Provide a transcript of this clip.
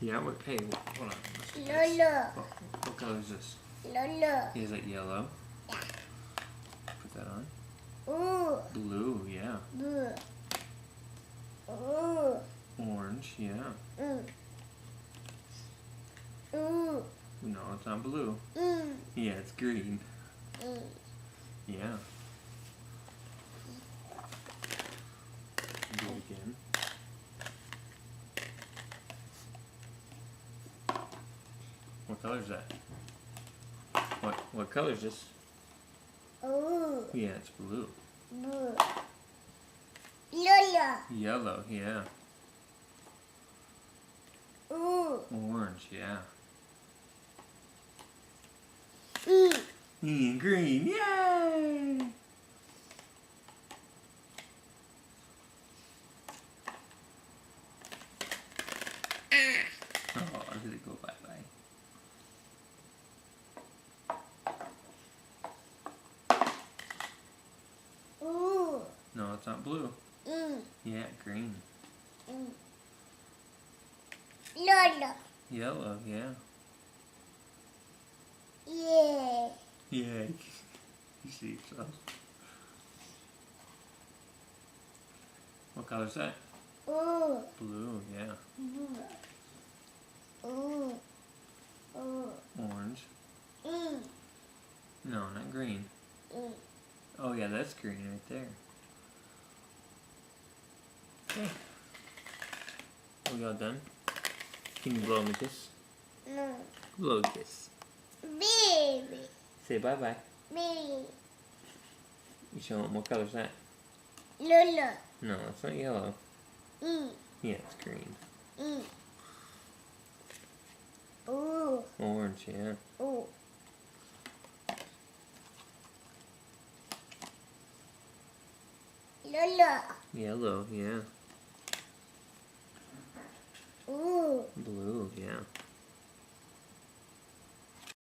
Yeah, hey, hold on. Lolo. What color is this? Lolo. Is it yellow? Yeah. Put that on. Ooh. Blue, yeah. Blue. Ooh. Orange, yeah. Mm. Ooh. No, it's not blue. Mm. Yeah, it's green. Mm. Yeah. Do it again. What color is that? What color is this? Ooh. Yeah, it's blue. Blue. Lolo. Yellow, yeah. Ooh. Orange, yeah. Mm. Green, yay! Oh, did it go bye-bye? Ooh. No, it's not blue. Mm. Yeah, green. Mm. Lolo. Yellow, yeah. Yeah. Yeah, you see yourself. What color is that? Ooh. Blue, yeah. Blue. Ooh. Ooh. Orange. Mm. No, not green. Mm. Oh yeah, that's green right there. Okay. We all done? Can you blow me a kiss? No. Blow a kiss. Baby. Say bye-bye. Baby. You show them what color is that? Lolo. No, it's not yellow. Mm. Yeah, it's green. Mm. Ooh. Orange, yeah. Ooh. Lolo. Yellow, yeah. Ooh. Blue, yeah.